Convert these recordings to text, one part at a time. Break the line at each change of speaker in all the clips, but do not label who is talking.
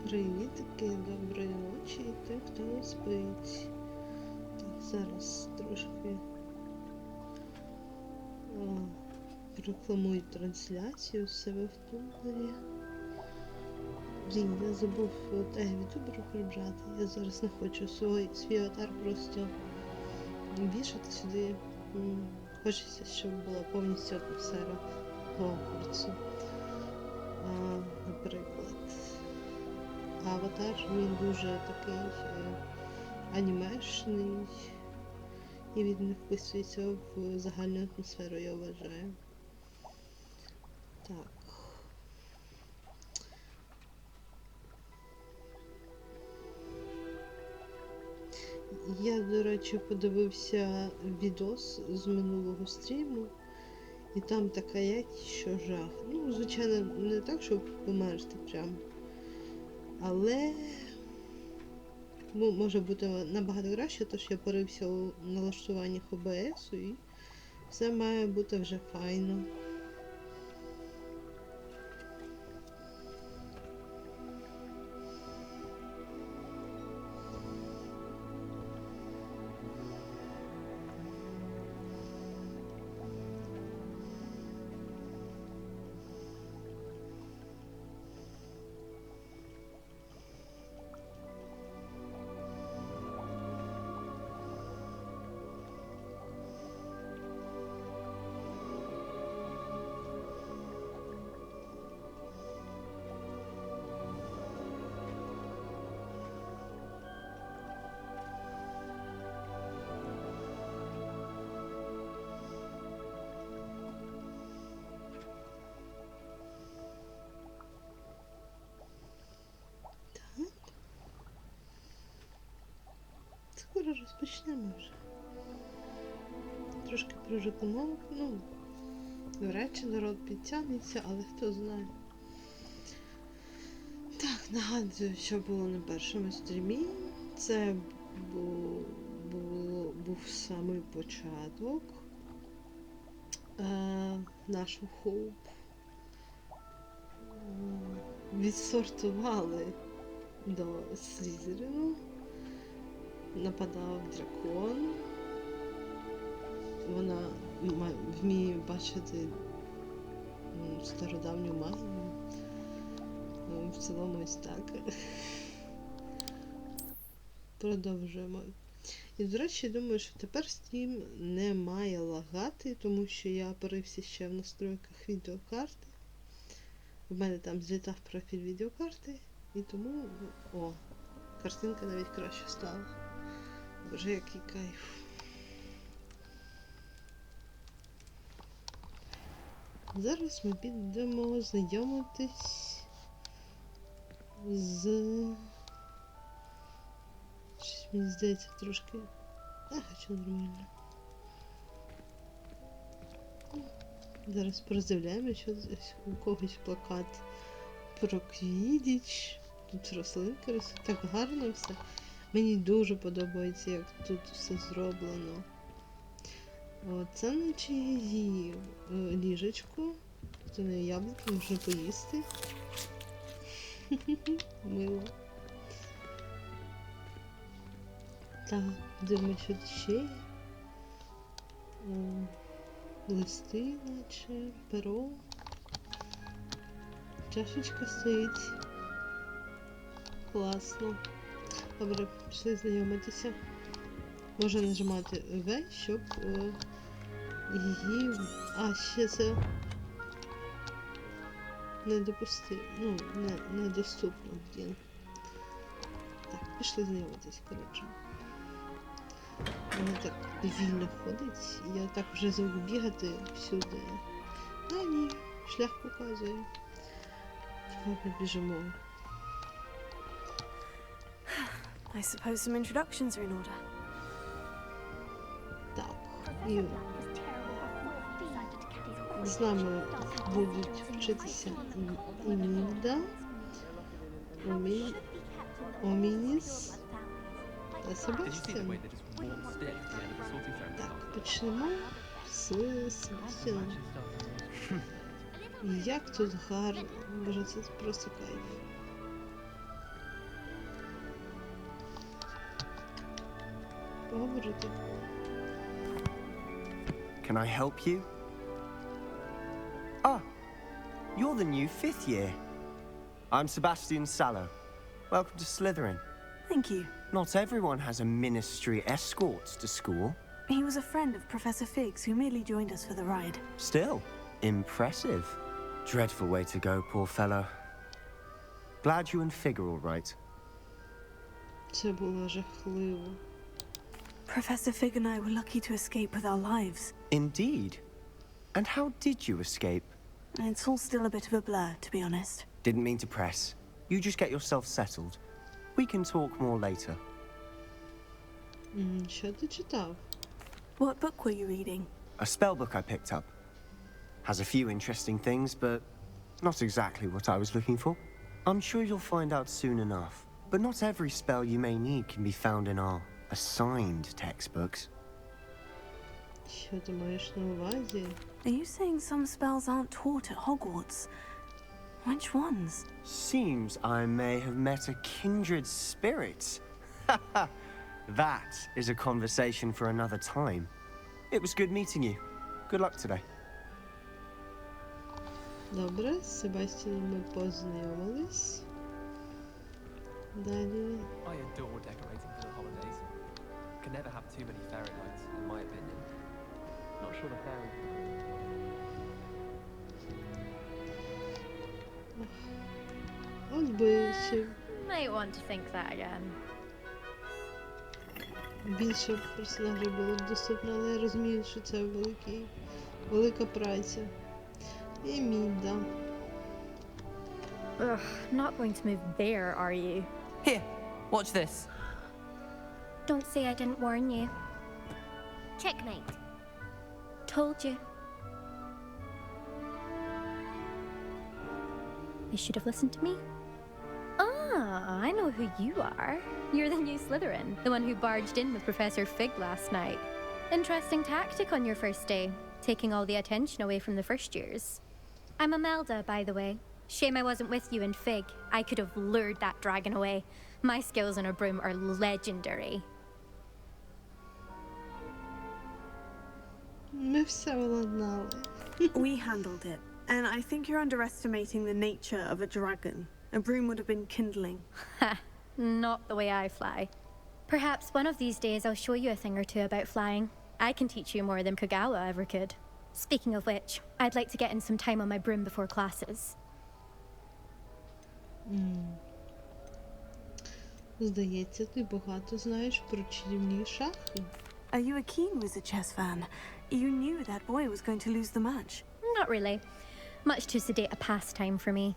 Привітки, доброї ночі і тим, хто не спить. Так, зараз трошки рекламую трансляцію з себе в тумблері. Блін, я забув теги ютуберу прибрати. Я зараз не хочу свій аватар просто вішати сюди. Хочеться, щоб була повністю атмосфера Хогвартсу. Наприклад. Аватар, він дуже такий анімешний, і він не вписується в загальну атмосферу, я вважаю. Так. Я, до речі, подивився відос з минулого стріму, і там така якість, що жах. Ну, звичайно, не так, щоб померти прям. Але може бути набагато краще, тож я порився у налаштуваннях ОБС і все має бути вже файно. Скоро розпочнемо вже. Трошки прорекламував, вряд чи народ підтягнеться, але хто знає. Так, нагадую, що було на першому стрімі. Це був самий початок нашу хоуп. Відсортували до Слізерину. Нападав дракон. Вона вміє бачити стародавню магію. В цілому ось так. Продовжуємо. І, до речі, думаю, що тепер стрім не має лагати, тому що я порився ще в настройках відеокарти. В мене там злітав профіль відеокарти, і тому, картинка навіть краще стала. Боже, який кайф. Зараз ми підемо знайомитись з... Щось мені здається трошки... Хоча нормально. Зараз пороздивляємо, що у когось плакат про квідіч. Тут рослинки ростуть. Так гарно все. Мені дуже подобається, як тут все зроблено. Це наче її ліжечко. Тут у неї яблуки, можна поїсти. Мило. Так, дивимо, що тут ще є. Листи, наче, перо. Чашечка стоїть. Класно. Добре, пішли знайомитися. Можна нажимати В, щоб її... ще це недоступно, блін. Так, пішли знайомитись, коротше. Вона так вільно ходить, я так вже звик бігати всюди. Ні, шлях показує. Давай біжимо.
I suppose some introductions are in order.
Так, і з нами будуть вчитися Імільда, Омініс та Себастьян. Так, почнемо з Себастьяном. Як тут гарно. Боже, це просто кайф. поговорити.
Can I help you? Ah, you're the new 5th year. I'm Sebastian Sallow. Welcome to Slytherin.
Thank you.
Not everyone has a ministry escort to school.
He was a friend of Professor Fig's who merely joined us for the ride.
Still, impressive. Dreadful way to go, poor fellow. Glad you and Fig are all right.
Це було жахливо.
Professor Fig and I were lucky to escape with our lives.
Indeed. And how did you escape?
It's all still a bit of a blur, to be honest.
Didn't mean to press. You just get yourself settled. We can talk more later.
Що ти читав?
What book were you reading?
A spell book I picked up. Has a few interesting things, but not exactly what I was looking for. I'm sure you'll find out soon enough. But not every spell you may need can be found in our assigned textbooks.
Що ти маєш на увазі?
Are you saying some spells aren't taught at Hogwarts? Which ones?
Seems I may have met a kindred spirit. That is a conversation for another time. It was good meeting you. Good luck today.
Добре, з Себастьяном ми познайомились. Далі.
I adore decorating for the holidays. Can never have too many fairy lights, in my opinion. Not sure the fairies.
От би ще
Might want to think that again.
більше персонажів було б доступно, але я розумію, що це велика праця. І да.
Ugh, not going to move there, are you?
Here, watch this.
Don't say I didn't warn you. Checkmate. Told you. You should have listened to me.
Ah, I know who you are. You're the new Slytherin, the one who barged in with Professor Fig last night. Interesting tactic on your first day, taking all the attention away from the first years.
I'm Imelda, by the way. Shame I wasn't with you in Fig. I could have lured that dragon away. My skills on a broom are legendary.
Ми все владнали.
We handled it, and I think you're underestimating the nature of a dragon. A broom would have been kindling.
Ha! Not the way I fly. Perhaps one of these days I'll show you a thing or two about flying. I can teach you more than Kagawa ever could. Speaking of which, I'd like to get in some time on my broom before classes.
Здається, ти багато знаєш про чарівні шахи.
Are you a keen wizard chess fan? You knew that boy was going to lose the match.
Not really. Much too sedate a pastime for me.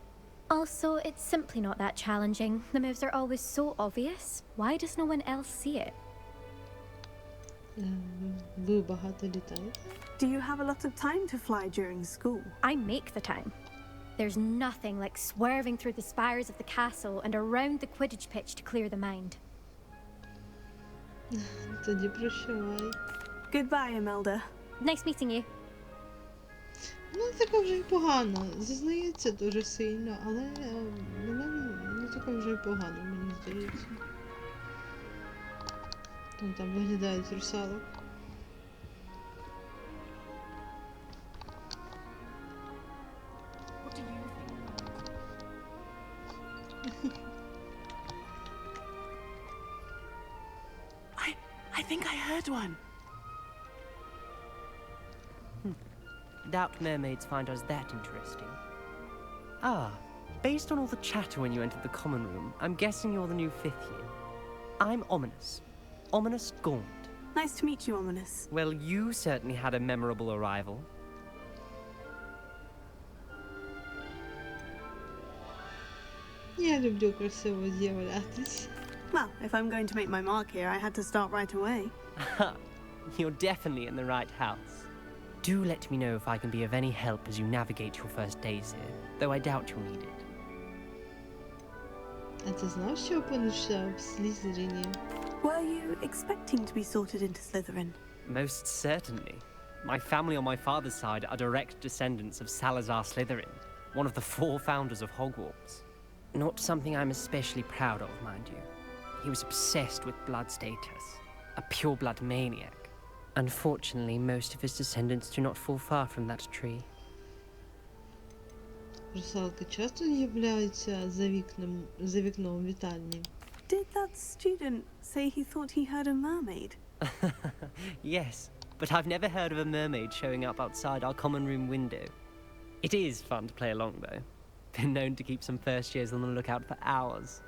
Also, it's simply not that challenging. The moves are always so obvious. Why does no one else see it?
Ви багато літаєте?
Do you have a lot of time to fly during school?
I make the time. There's nothing like swerving through the spires of the castle and around the Quidditch pitch to clear the mind.
Тоді прощавай.
Goodbye, Imelda.
Nice meeting you.
Ну, таке вже й погано. Зізнається дуже сильно, але вона не таке вже й погано, мені здається. Там виглядають русалок.
What do you think?
I think I heard one. Doubt mermaids find us that interesting. Ah, based on all the chatter when you entered the common room, I'm guessing you're the new 5th year. I'm Ominous. Ominous Gaunt.
Nice to meet you, Ominous.
Well, you certainly had a memorable arrival.
Я люблю красиво з'являтись.
Well, if I'm going to make my mark here, I had to start right away.
You're definitely in the right house. Do let me know if I can be of any help as you navigate your first days here, though I doubt you'll need it.
А ти знав, що опинишся в Слізеріні?
Were you expecting to be sorted into Slytherin?
Most certainly. My family on my father's side are direct descendants of Salazar Slytherin, one of the 4 founders of Hogwarts. Not something I'm especially proud of, mind you. He was obsessed with blood status. A pure-blood maniac. Unfortunately, most of his descendants do not fall far from that tree.
Русалки часто з'являються за вікном вітальні.
Did that student say he thought he heard a mermaid?
Yes, but I've never heard of a mermaid showing up outside our common room window. It is fun to play along, though. Been known to keep some first years on the lookout for hours.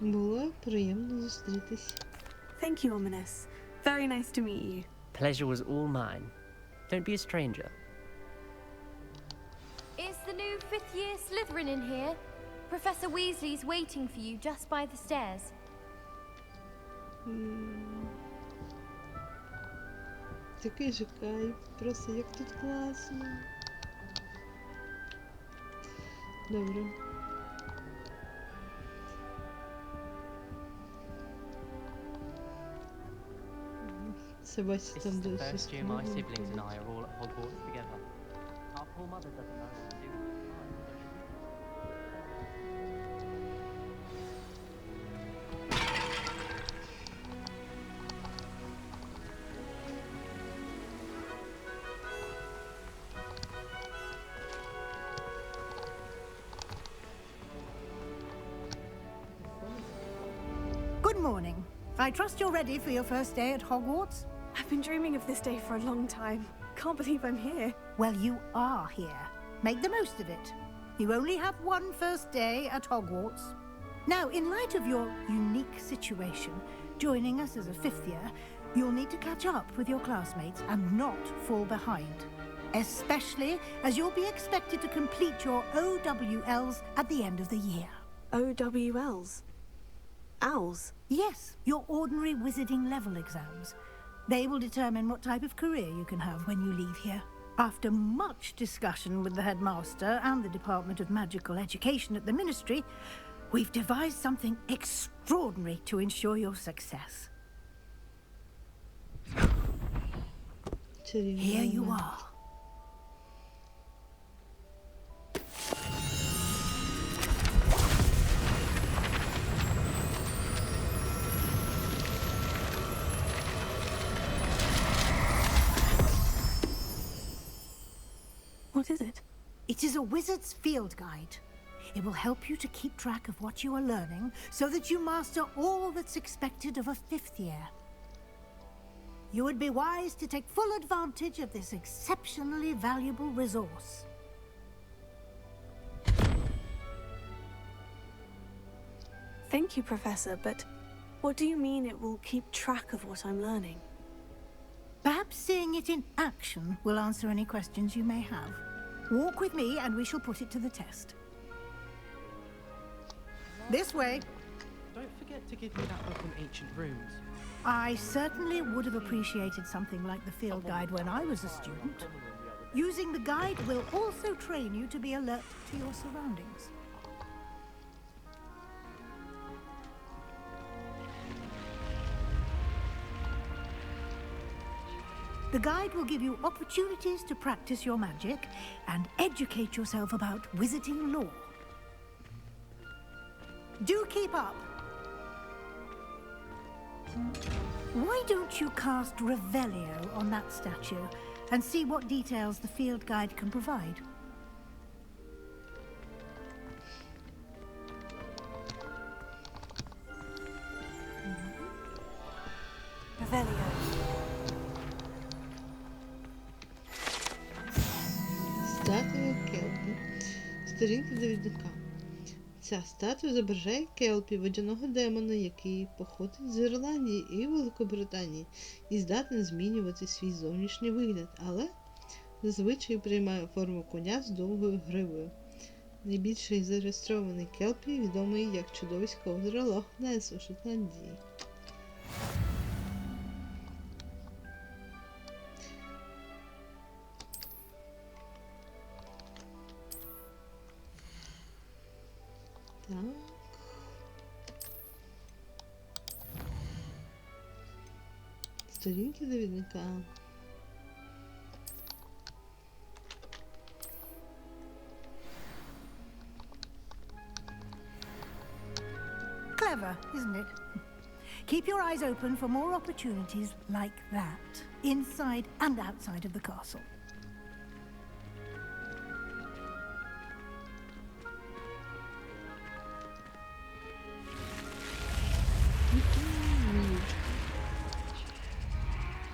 Було приємно зустрітись.
Thank you, Ominous. Very nice to meet you.
Pleasure was all mine. Don't be a stranger.
Is the new fifth-year Slytherin in here? Professor Weasley's waiting for you just by the stairs.
Такий же кайф, просто як тут класно. Добре. Себастьян
This
там
is the
досі
first year my
скромно.
siblings and I are all at Hogwarts together. Our poor mother doesn't know what to do with her time, so she
Good morning. I trust you're ready for your first day at Hogwarts?
I've been dreaming of this day for a long time. Can't believe I'm here.
Well, you are here. Make the most of it. You only have one first day at Hogwarts. Now, in light of your unique situation, joining us as a fifth year, you'll need to catch up with your classmates and not fall behind. Especially as you'll be expected to complete your OWLs at the end of the year.
OWLs? Owls?
Yes, your ordinary wizarding level exams. They will determine what type of career you can have when you leave here. After much discussion with the headmaster and the Department of Magical Education at the Ministry, we've devised something extraordinary to ensure your success. Here you are.
What is it?
It is a wizard's field guide. It will help you to keep track of what you are learning so that you master all that's expected of a fifth year. You would be wise to take full advantage of this exceptionally valuable resource.
Thank you, Professor, but what do you mean it will keep track of what I'm learning?
Perhaps seeing it in action will answer any questions you may have. Walk with me and we shall put it to the test. This way.
Don't forget to give me that book on ancient runes.
I certainly would have appreciated something like the field guide when I was a student. Using the guide will also train you to be alert to your surroundings. The guide will give you opportunities to practice your magic and educate yourself about wizarding lore. Do keep up! Why don't you cast Revelio on that statue and see what details the field guide can provide?
Revelio.
Статуя Келпі. Сторінка довідника. Ця статуя зображає Келпі, водяного демона, який походить з Ірландії і Великобританії і здатний змінювати свій зовнішній вигляд, але зазвичай приймає форму коня з довгою гривою. Найбільший зареєстрований Келпі відомий як чудовисько озера Лох-Нес у Шотландії. Так. Сторінки довідника.
Clever, isn't it? Keep your eyes open for more opportunities like that, inside and outside of the castle.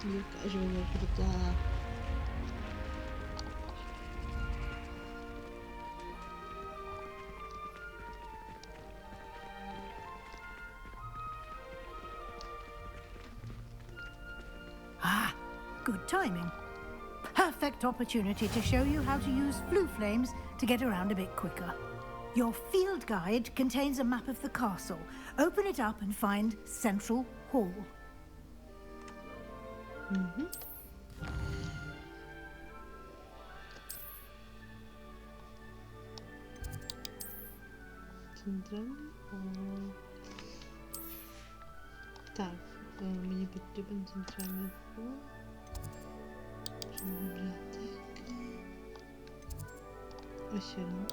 Яка ж вона крута.
Ah, good timing. Perfect opportunity to show you how to use flue flames to get around a bit quicker. Your field guide contains a map of the castle. Open it up and find Central Hall.
Центральний. Так, мені потрібен центральний хол. Бібліотека. Ось він.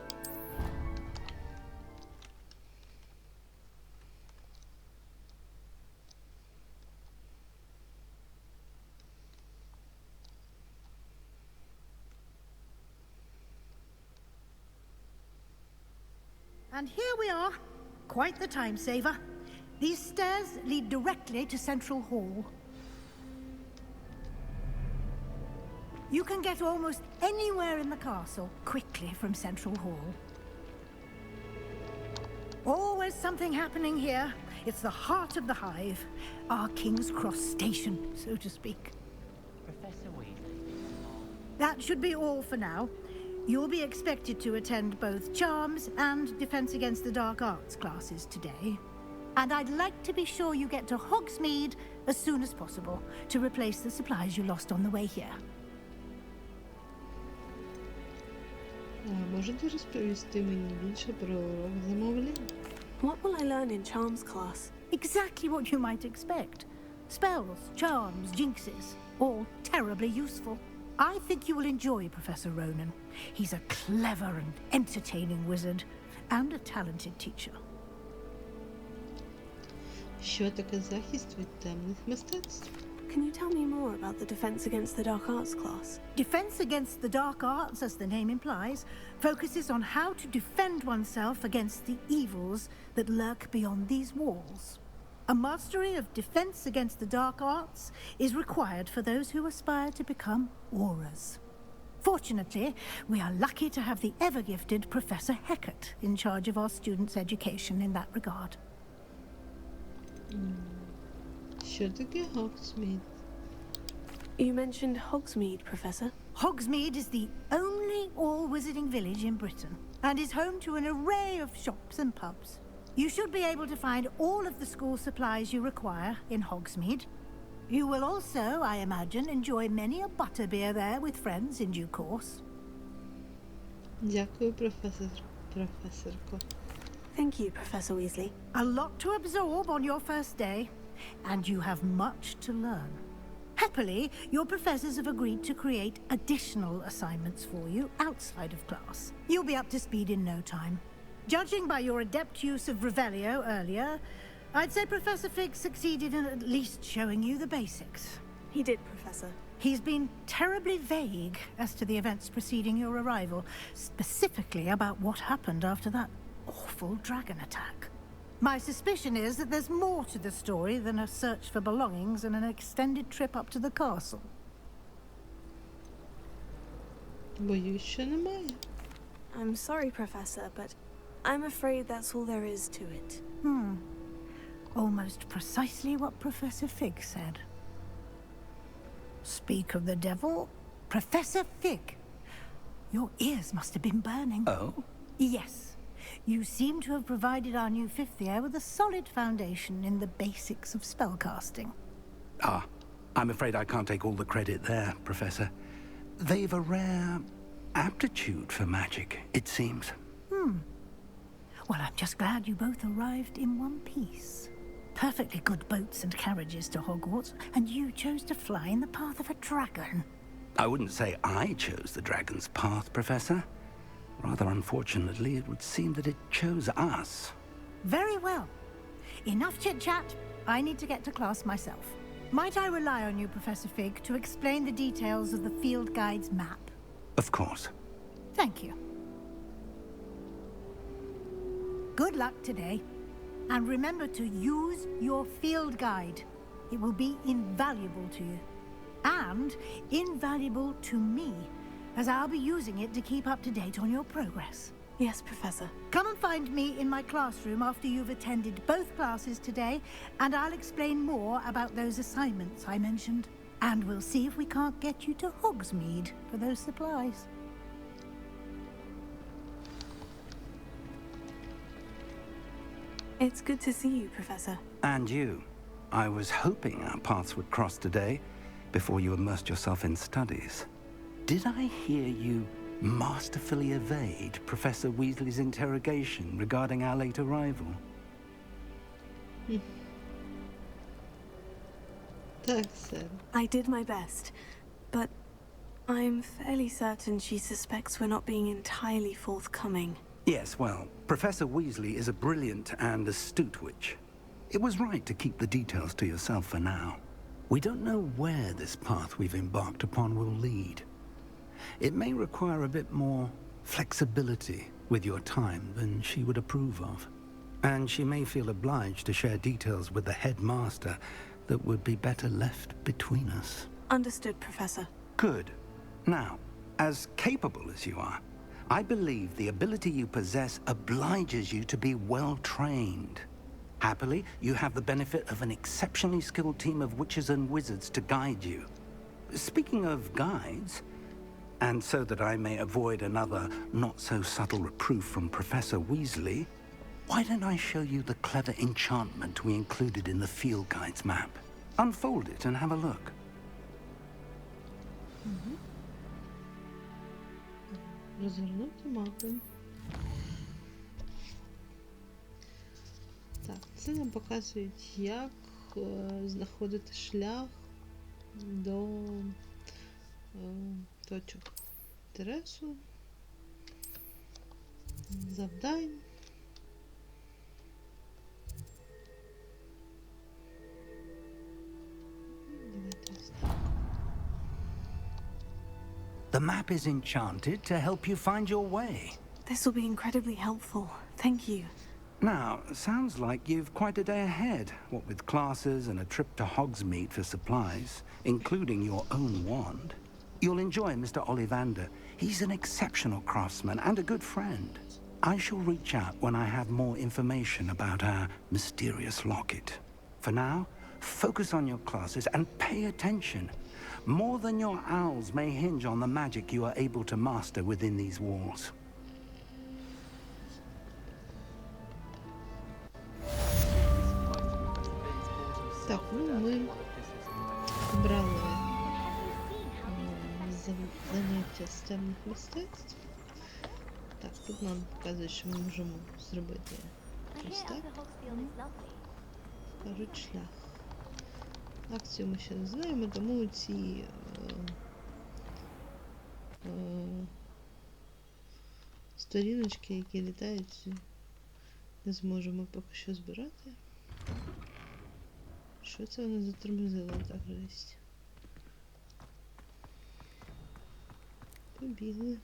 And here we are. Quite the time saver. These stairs lead directly to Central Hall. You can get almost anywhere in the castle quickly from Central Hall. Always something happening here. It's the heart of the hive. Our King's Cross station, so to speak.
Professor Weasley.
That should be all for now. You'll be expected to attend both Charms and Defense Against the Dark Arts classes today. And I'd like to be sure you get to Hogsmeade as soon as possible to replace the supplies you lost on the way here.
Можете розповісти мені більше про урок замовлень?
What will I learn in Charms class?
Exactly what you might expect. Spells, charms, jinxes, all terribly useful. I think you will enjoy Professor Ronan. He's a clever and entertaining wizard, and a talented teacher.
Що таке захист від темних мистецтв?
Can you tell me more about the Defense Against the Dark Arts class?
Defense Against the Dark Arts, as the name implies, focuses on how to defend oneself against the evils that lurk beyond these walls. A mastery of Defense Against the Dark Arts is required for those who aspire to become auras. Fortunately, we are lucky to have the ever-gifted Professor Hecat in charge of our students' education in that regard.
Що таке Hogsmeade?
You mentioned Hogsmeade, Professor.
Hogsmeade is the only all-wizarding village in Britain and is home to an array of shops and pubs. You should be able to find all of the school supplies you require in Hogsmeade. You will also, I imagine, enjoy many a butterbeer there with friends in due course.
Дякую, професорко.
Thank you, Professor Weasley.
A lot to absorb on your first day, and you have much to learn. Happily, your professors have agreed to create additional assignments for you outside of class. You'll be up to speed in no time. Judging by your adept use of Revelio earlier, I'd say Professor Fig succeeded in at least showing you the basics.
He did, Professor.
He's been terribly vague as to the events preceding your arrival, specifically about what happened after that awful dragon attack. My suspicion is that there's more to the story than a search for belongings and an extended trip up to the castle.
Боюсь, що немає.
I'm sorry, Professor, but I'm afraid that's all there is to it.
Almost precisely what Professor Fig said. Speak of the devil, Professor Fig. Your ears must have been burning.
Oh?
Yes. You seem to have provided our new fifth year with a solid foundation in the basics of spellcasting.
Ah, I'm afraid I can't take all the credit there, Professor. They've a rare aptitude for magic, it seems.
Well, I'm just glad you both arrived in one piece. Perfectly good boats and carriages to Hogwarts, and you chose to fly in the path of a dragon.
I wouldn't say I chose the dragon's path, Professor. Rather unfortunately, it would seem that it chose us.
Very well. enough chit-chat. I need to get to class myself. Might I rely on you, Professor Fig, to explain the details of the field guide's map?
Of course.
Thank you. Good luck today. And remember to use your field guide. It will be invaluable to you. And invaluable to me, as I'll be using it to keep up to date on your progress.
Yes, Professor.
Come and find me in my classroom after you've attended both classes today, and I'll explain more about those assignments I mentioned. And we'll see if we can't get you to Hogsmeade for those supplies.
It's good to see you, Professor.
And you. I was hoping our paths would cross today, before you immersed yourself in studies. Did I hear you masterfully evade Professor Weasley's interrogation regarding our late arrival?
Thanks, Sam.
I did my best, but I'm fairly certain she suspects we're not being entirely forthcoming.
Yes, well, Professor Weasley is a brilliant and astute witch. It was right to keep the details to yourself for now. We don't know where this path we've embarked upon will lead. It may require a bit more flexibility with your time than she would approve of. And she may feel obliged to share details with the headmaster that would be better left between us.
Understood, Professor.
Good. Now, as capable as you are, I believe the ability you possess obliges you to be well trained. Happily, you have the benefit of an exceptionally skilled team of witches and wizards to guide you. Speaking of guides, and so that I may avoid another not-so-subtle reproof from Professor Weasley, why don't I show you the clever enchantment we included in the field guide's map? Unfold it and have a look.
Розгорнути мапу. Так, це нам показують, як знаходити шлях до точок інтересу, завдань. Давайте ось так.
The map is enchanted to help you find your way.
This will be incredibly helpful. Thank you.
Now, sounds like you've quite a day ahead, what with classes and a trip to Hogsmeade for supplies, including your own wand. You'll enjoy Mr. Ollivander. He's an exceptional craftsman and a good friend. I shall reach out when I have more information about our mysterious locket. For now, focus on your classes and pay attention. More than your owls may hinge on the magic you are able to master within these walls.
Так, ну ми обрали заняття з темних мистецтв. Так, тут нам показує, що ми можемо зробити ось так. Кажуть, шлях. Акцію ми ще не знаємо, тому ці сторіночки, які літають, не зможемо поки що збирати. Що це воно затормозило так жесть? Побігли.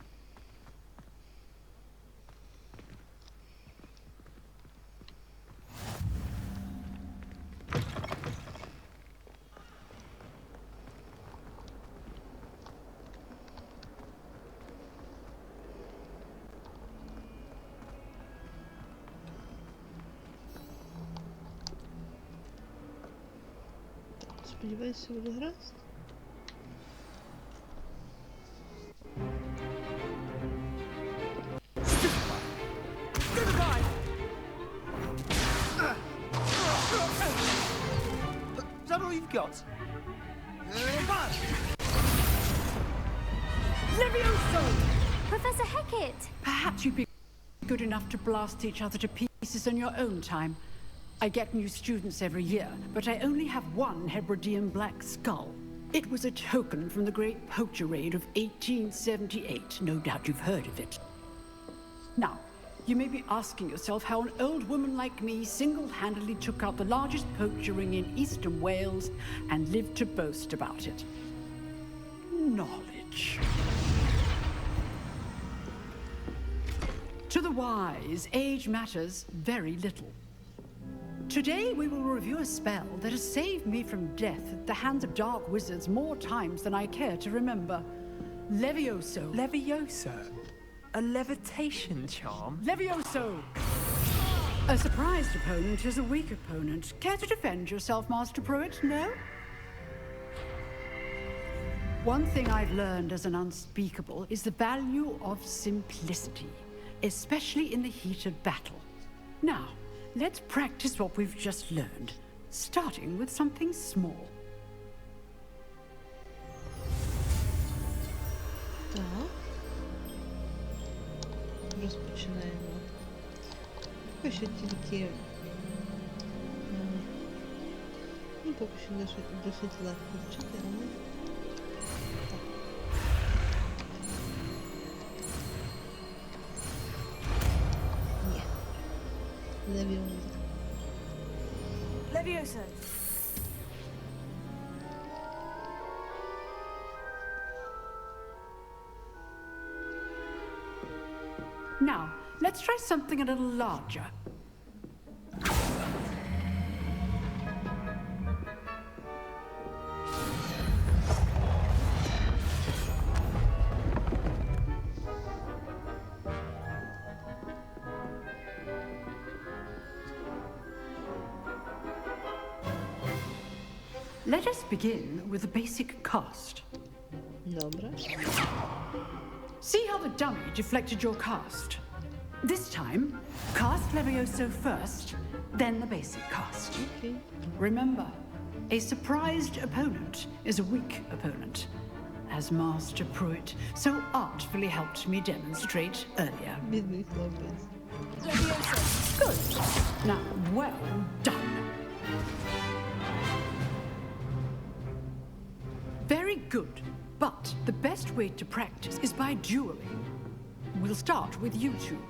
Сподіваюся, буде гаразд.
Is that all you've got?
Professor Hecat!
Perhaps you'd be good enough to blast each other to pieces in your own time. I get new students every year, but I only have one Hebridean black skull. It was a token from the Great Poacher Raid of 1878. No doubt you've heard of it. Now, you may be asking yourself how an old woman like me single-handedly took out the largest poacher ring in eastern Wales and lived to boast about it. Knowledge. To the wise, age matters very little. Today we will review a spell that has saved me from death at the hands of dark wizards more times than I care to remember. Levioso.
Levioso? A levitation charm?
Levioso! A surprised opponent is a weak opponent. Care to defend yourself, Master Pruitt? No? One thing I've learned as an unspeakable is the value of simplicity, especially in the heat of battle. Now, let's practice what we've just learned, starting with something small.
Так. Розпочинаємо. Поки що тільки... Ну, поки що досить легко вчити, але... Ні. Левіоза.
Levioso.
Now, let's try something a little larger. Let us begin with the basic cast.
Добре.
See how the dummy deflected your cast? This time, cast Levioso first, then the basic cast.
Окей.
Remember, a surprised opponent is a weak opponent, as Master Pruitt so artfully helped me demonstrate earlier.
Бідний хлопець.
Good. Now, well done. Very good. But the best way to practice is by dueling. We'll start with you two.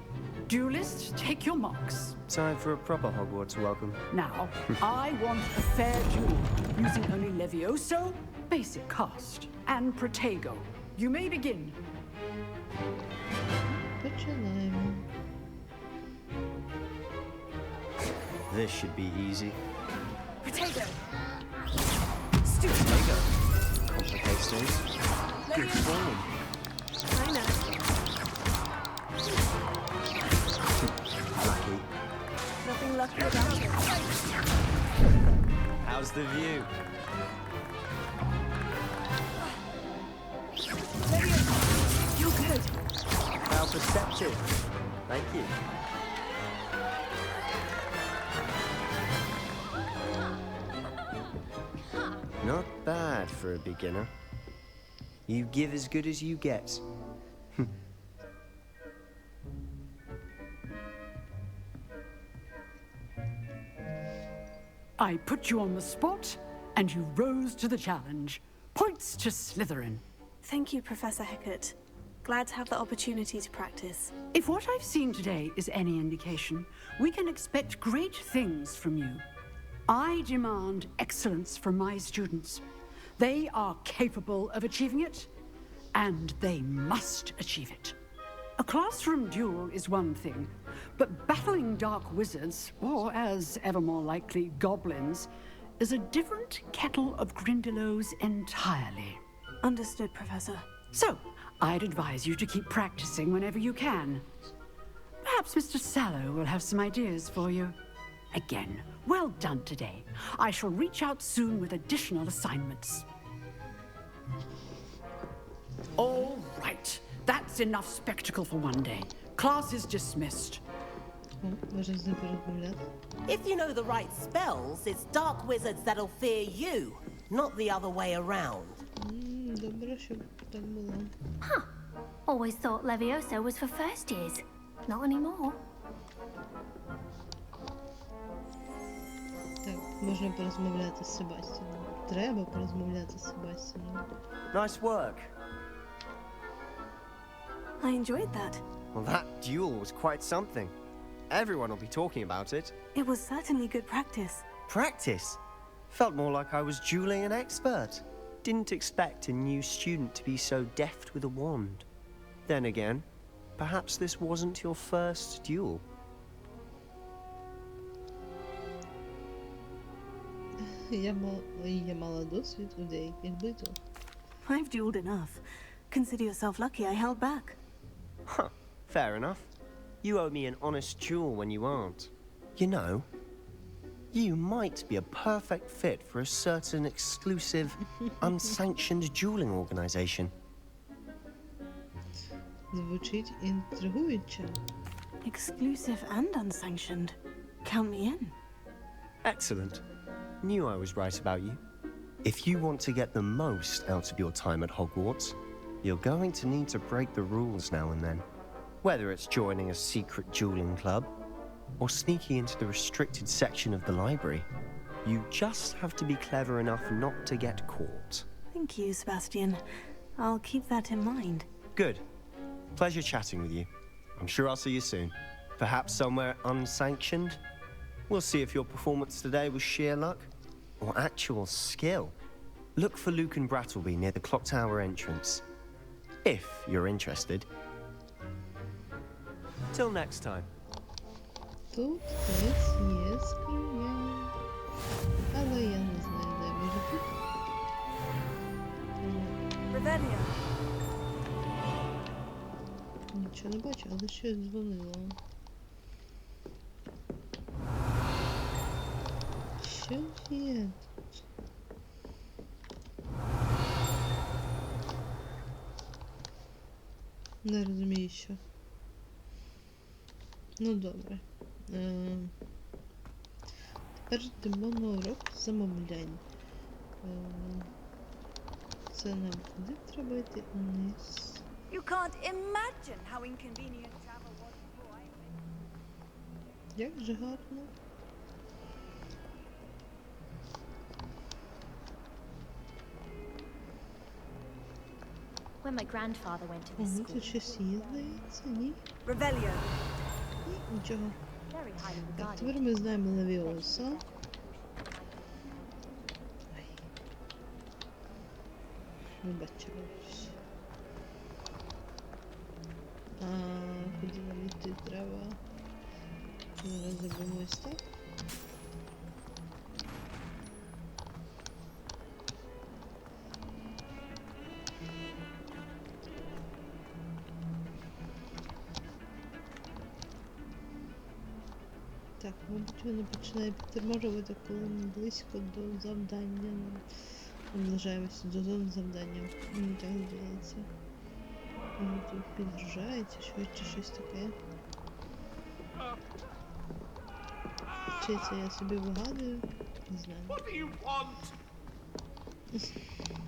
Duelists, take your marks.
Time for a proper Hogwarts welcome.
Now, I want a fair duel, using only Levioso, basic cast, and Protego. You may begin.
Починаємо.
This should be easy.
Potato.
Protego. Complicates things. Good form.
I know.
Lucky.
Nothing lucky about it.
How's the view?
You're good.
How perceptive. Thank you. Not bad for a beginner. You give as good as you get.
I put you on the spot, and you rose to the challenge. Points to Slytherin.
Thank you, Professor Hecat. Glad to have the opportunity to practice.
If what I've seen today is any indication, we can expect great things from you. I demand excellence from my students. They are capable of achieving it, and they must achieve it. A classroom duel is one thing, but battling dark wizards, or as ever more likely, goblins, is a different kettle of Grindylows entirely.
Understood, Professor.
So, I'd advise you to keep practicing whenever you can. Perhaps Mr. Sallow will have some ideas for you. Again, well done today. I shall reach out soon with additional assignments. All right. That's enough spectacle for one day. Class is dismissed.
Можна з ним порозмовляти.
If you know the right spells, it's dark wizards that'll fear you, not the other way around.
Добре, щоб так було.
Huh. Always thought Levioso was for first years. Not anymore.
Так, можна порозмовляти з Себастьяном. Треба порозмовляти з Себастьяном.
Nice work.
I enjoyed that.
Well, that duel was quite something. Everyone will be talking about it.
It was certainly good practice.
Practice? Felt more like I was dueling an expert. Didn't expect a new student to be so deft with a wand. Then again, perhaps this wasn't your first duel.
Я мала досвід у деяких битвах.
I've dueled enough. Consider yourself lucky I held back.
Huh, fair enough. You owe me an honest duel when you aren't. You know, you might be a perfect fit for a certain exclusive, unsanctioned dueling organization.
Звучить інтригуюче.
Exclusive and unsanctioned. Count me in.
Excellent. Knew I was right about you. If you want to get the most out of your time at Hogwarts, you're going to need to break the rules now and then. Whether it's joining a secret dueling club, or sneaking into the restricted section of the library, you just have to be clever enough not to get caught.
Thank you, Sebastian. I'll keep that in mind.
Good. Pleasure chatting with you. I'm sure I'll see you soon. Perhaps somewhere unsanctioned? We'll see if your performance today was sheer luck or actual skill. Look for Luke and Brattleby near the clock tower entrance. If you're interested. Till next time.
Тут десь є скриня. Але я не знаю, де може тут.
Revelia.
Нічого не бачу, але щось дзвонило. Що є тут? Не розумію, що. Ну добре. Тепер йдемо на урок замовлянь. Це нам куди треба йти? Вниз.
You can't imagine how inconvenient travel was before I
Як же гарно.
When my grandfather went to this
Ого,
school,
тут щось є, здається, ні?
Revelio.
Нічого.
very highly
Так,
regarded.
тепер ми знаємо Левіоса. Ой. Не бачила. Куди нам йти треба? Зараз зробимо ось так. Так, мабуть, воно починає підтормажувати, коли ми близько до завдання. Наближаємося до зони завдання. Мені так здається. Воно тут підгружається, швидше щось таке. Чи це я собі вигадую? Не знаю.
What do you want?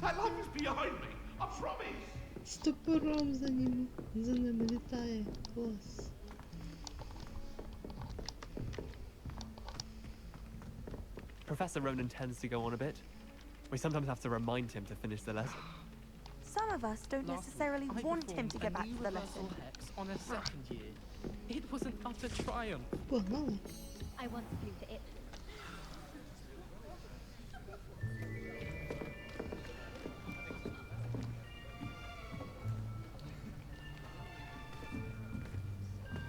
That life is behind me. I promise.
З топором за ними літає. Клас.
Professor Ronan tends to go on a bit. We sometimes have to remind him to finish the lesson.
Some of us don't necessarily want him to get back to the lesson.
Hex on a second year. It was an utter triumph.
Погнали.
I once flew to it.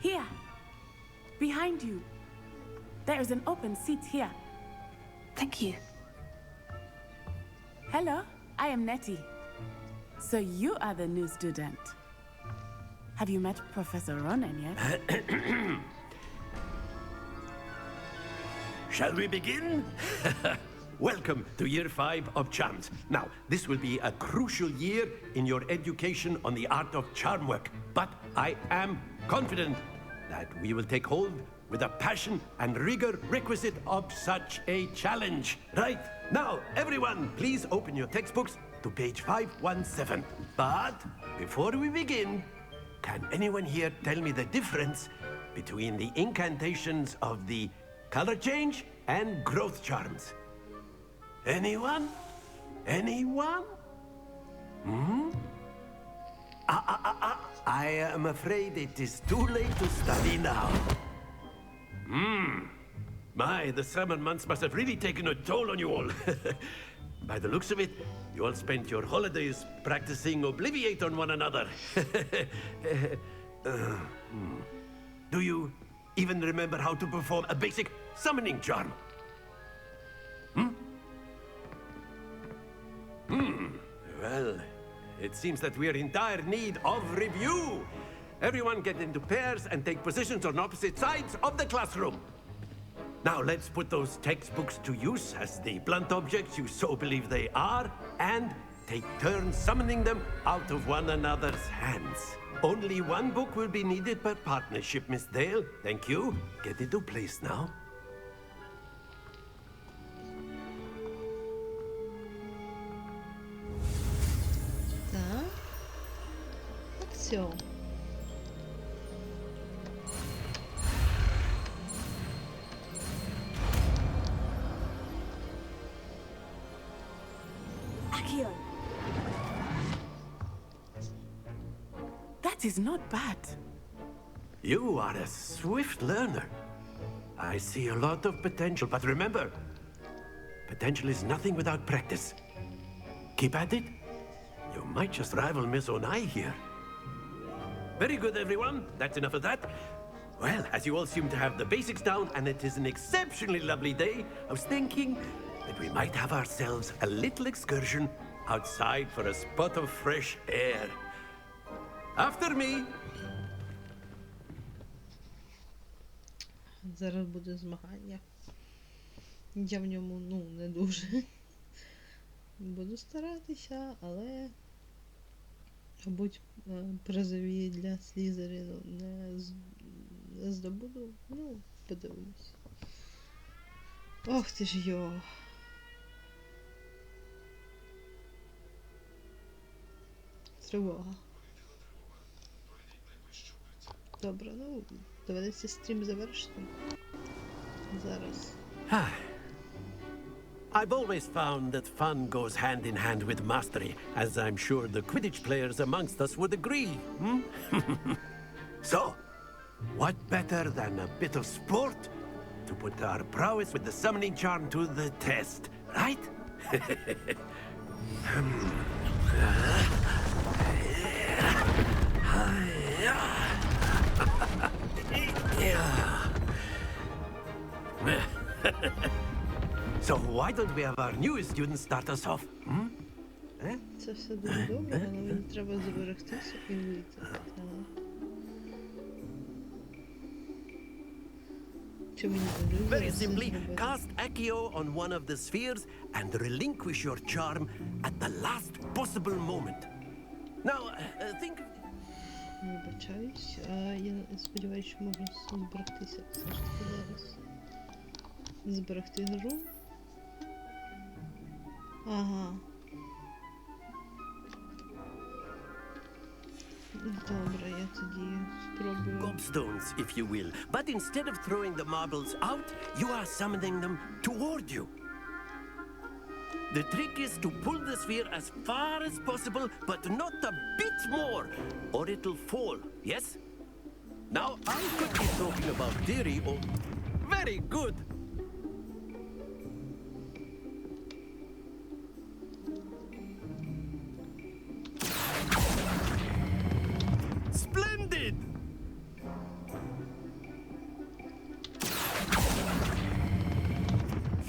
Here, behind you. There is an open seat here.
Thank you.
Hello, I am Nettie. So you are the new student. Have you met Professor Ronan yet?
Shall we begin? Welcome to Year 5 of Charms. Now, this will be a crucial year in your education on the art of charm work, but I am confident that we will take hold with the passion and rigor requisite of such a challenge. Right, now, everyone, please open your textbooks to page 517. But before we begin, can anyone here tell me the difference between the incantations of the color change and growth charms? Anyone? Anyone? Hmm? I am afraid it is too late to study now. My, the summer months must have really taken a toll on you all. By the looks of it, you all spent your holidays practicing Obliviate on one another. Do you even remember how to perform a basic summoning charm? Well, it seems that we are in dire need of review. Everyone get into pairs and take positions on opposite sides of the classroom. Now let's put those textbooks to use as the blunt objects you so believe they are, and take turns summoning them out of one another's hands. Only one book will be needed per partnership, Miss Dale. Thank you. Get into place now.
Так. Аксіо.
Akio. That is not bad.
You are a swift learner. I see a lot of potential, but remember, potential is nothing without practice. Keep at it. You might just rival Miss Onai here. Very good, everyone. That's enough of that. Well, as you all seem to have the basics down, and it is an exceptionally lovely day, I was thinking that we might have ourselves a little excursion outside for a spot of fresh air. After me.
Зараз буде змагання. Я в ньому, не дуже. Буду старатися, але, мабуть, призові для Слізеріну не здобуду. Подивимось. Ох ти ж йо. Тривога. Добре, доведеться стрім завершити. Зараз.
I've always found that fun goes hand in hand with mastery, as I'm sure the Quidditch players amongst us would agree. So, what better than a bit of sport to put our prowess with the summoning charm to the test, right? So why don't we have our newest student start us off?
Це все дуже добре, але мені треба зберегтися і вийти.
Very simply, cast Accio on one of the spheres and relinquish your charm at the last possible moment. Now, think of...
Вибачаюсь, я сподіваюся, що можу зберегтися все ж таки зараз. Зберегти гру. Ага. Добре, я тоді спробую.
Gobstones, if you will. But instead of throwing the marbles out, you are summoning them toward you. The trick is to pull the sphere as far as possible, but not a bit more, or it'll fall, yes? Now, I could be talking about theory or... Very good! Splendid!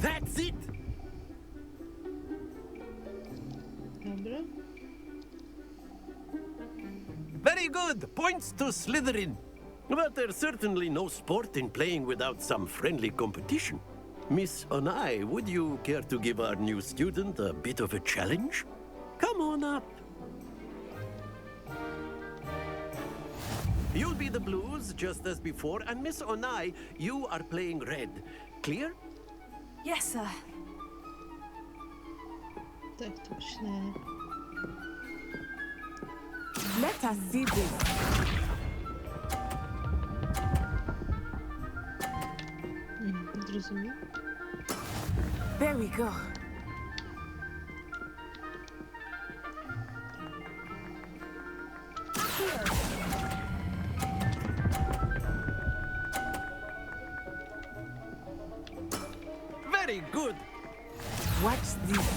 That's it!
Добре.
Very good! Points to Slytherin. But there's certainly no sport in playing without some friendly competition. Miss Onai, would you care to give our new student a bit of a challenge? Come on up. You'll be the blues, just as before, and Miss Onai, you are playing red. Clear?
Yes, sir.
Так, точно.
Let us see this.
Зрозумів.
There we go.
Very good.
Watch this.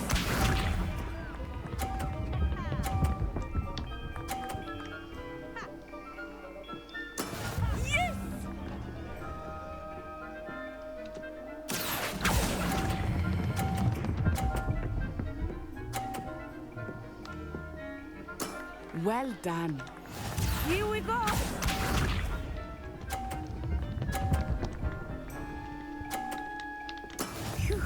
Well done.
Here we go.
Phew.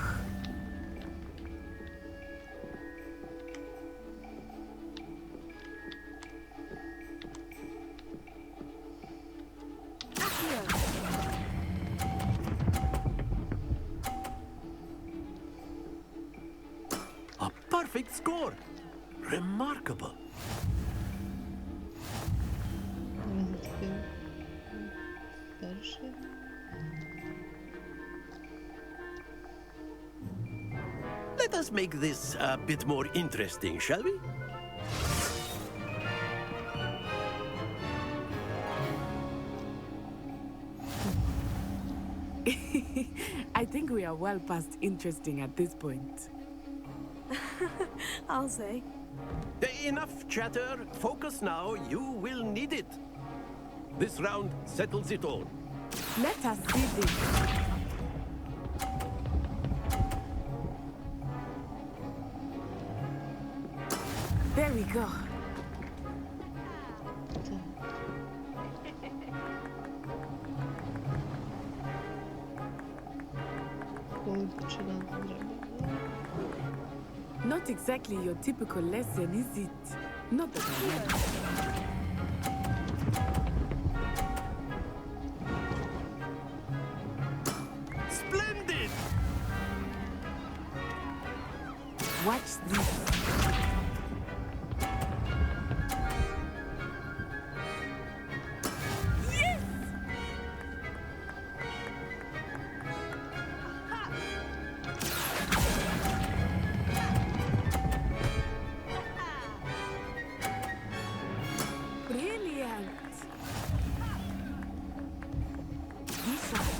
A perfect score. Remarkable.
Перший.
Let us make this a bit more interesting, shall we?
I think we are well past interesting at this point.
I'll say.
Enough chatter. Focus now. You will need it. This round settles it all.
Let us see this. There we go. Not exactly your typical lesson, is it? Not that I know.
Splendid!
Watch this. Brilliant. This one.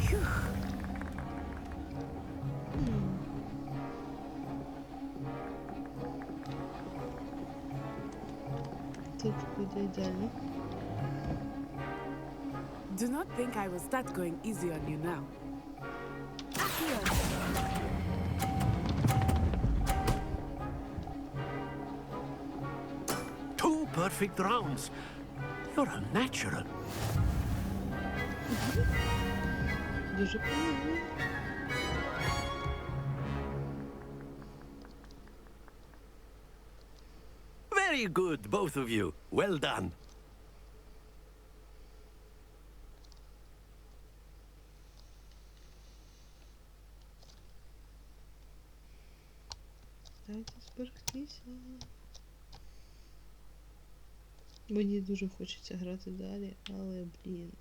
Phew.
Тут буде ідеально.
Do not think I will start going easy on you now.
Two perfect rounds. You're a natural.
Дуже приємно.
Very good, both of you. Well done.
Дайте зберегтися. Мені дуже хочеться грати далі, але, блін.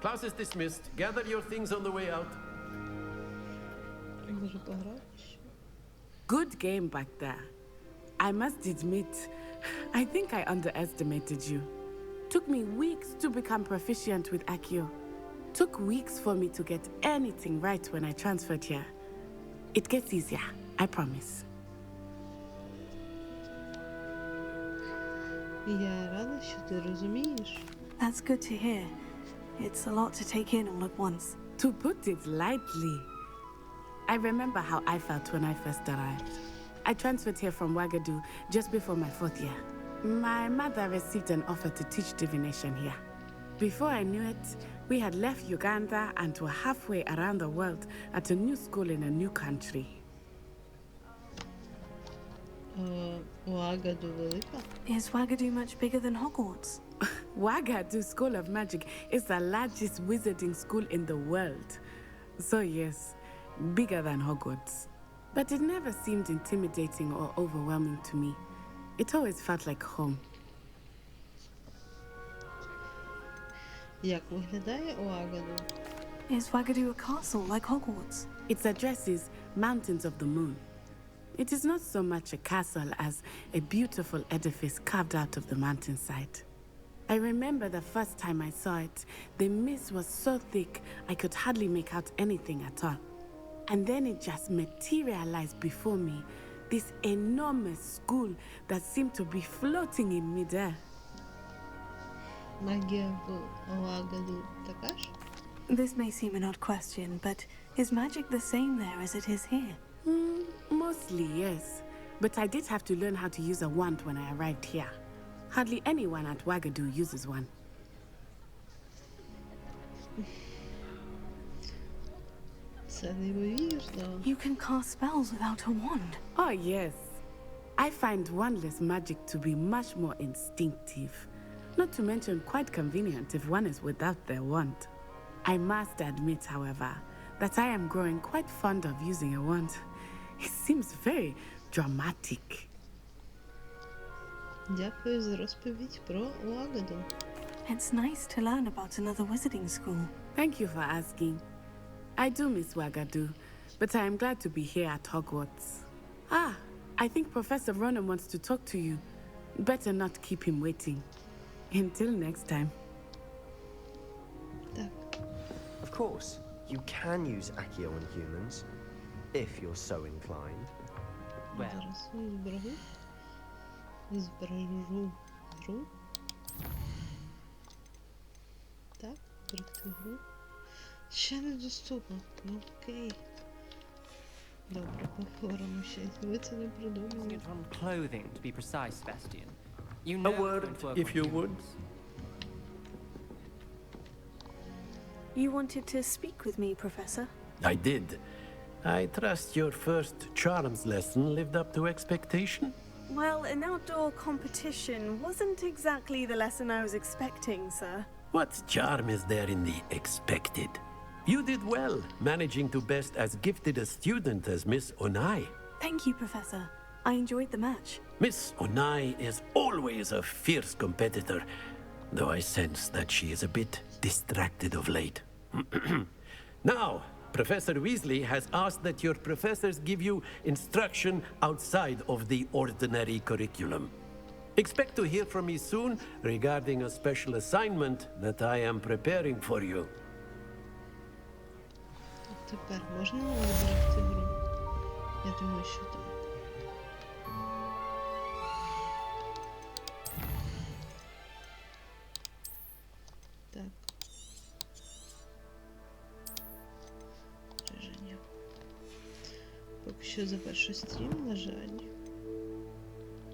Class is dismissed. Gather your things on the way out.
Може пограти ще?
Good game back there. I must admit, I think I underestimated you. Took me weeks to become proficient with Accio. Took weeks for me to get anything right when I transferred here. It gets easier, I promise.
Я рада, що ти розумієш.
That's good to hear. It's a lot to take in all at once.
To put it lightly, I remember how I felt when I first arrived. I transferred here from Wagadu just before my 4th year. My mother received an offer to teach divination here. Before I knew it, we had left Uganda and were halfway around the world at a new school in a new country.
Wagadu велика?
Is Wagadu much bigger than Hogwarts?
Wagadu School of Magic is the largest wizarding school in the world. So yes, bigger than Hogwarts. But it never seemed intimidating or overwhelming to me. It always felt like home.
Як виглядає Wagadu?
Is Wagadu a castle like Hogwarts?
Its address is Mountains of the Moon. It is not so much a castle as a beautiful edifice carved out of the mountainside. I remember the first time I saw it, the mist was so thick I could hardly make out anything at all. And then it just materialized before me, this enormous school that seemed to be floating in midair.
Магія в Лагаду така ж?
This may seem an odd question, but is magic the same there as it is here?
Mostly, yes. But I did have to learn how to use a wand when I arrived here. Hardly anyone at Wagadu uses one.
Це неймовірно.
You can cast spells without a wand.
Oh, yes. I find wandless magic to be much more instinctive. Not to mention quite convenient if one is without their wand. I must admit, however, that I am growing quite fond of using a wand. It seems very dramatic.
Дякую за розповідь про Лагаду.
It's nice to learn about another wizarding school.
Thank you for asking. I do miss Wagadu, but I am glad to be here at Hogwarts. Ah, I think Professor Ronan wants to talk to you. Better not keep him waiting. Until next time.
Of course, you can use Accio on humans, if you're so inclined.
Well,
Зараз зберегу. Збережу гру. Так, зберегти гру. Ще недоступно. Ну окей. Добре, поговоримо ще. Ви це не придумали.
from clothing, to be precise, Sebastian. You know
A word,
it's going to work
if
on
you
humans.
would.
You wanted to speak with me, Professor?
I did. I trust your first charms lesson lived up to expectation?
Well, an outdoor competition wasn't exactly the lesson I was expecting, sir.
What charm is there in the expected? You did well, managing to best as gifted a student as Miss Onai.
Thank you, Professor. I enjoyed the match.
Miss Onai is always a fierce competitor, though I sense that she is a bit distracted of late. Now, Professor Weasley has asked that your professors give you instruction outside of the ordinary curriculum. Expect to hear from me soon regarding a special assignment that I am preparing for you.
Тепер можна вибрати гру? Я думаю, що так. Так. Враження. Поки що завершу стрім, на жаль.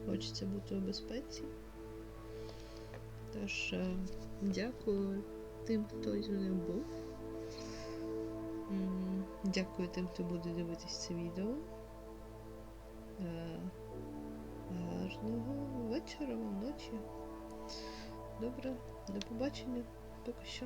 Хочеться бути у безпеці. Тож, дякую тим, хто зі мною був. Дякую тим, хто буде дивитись це відео. Гарного вечора вам, ночі. Добре, до побачення. Поки що.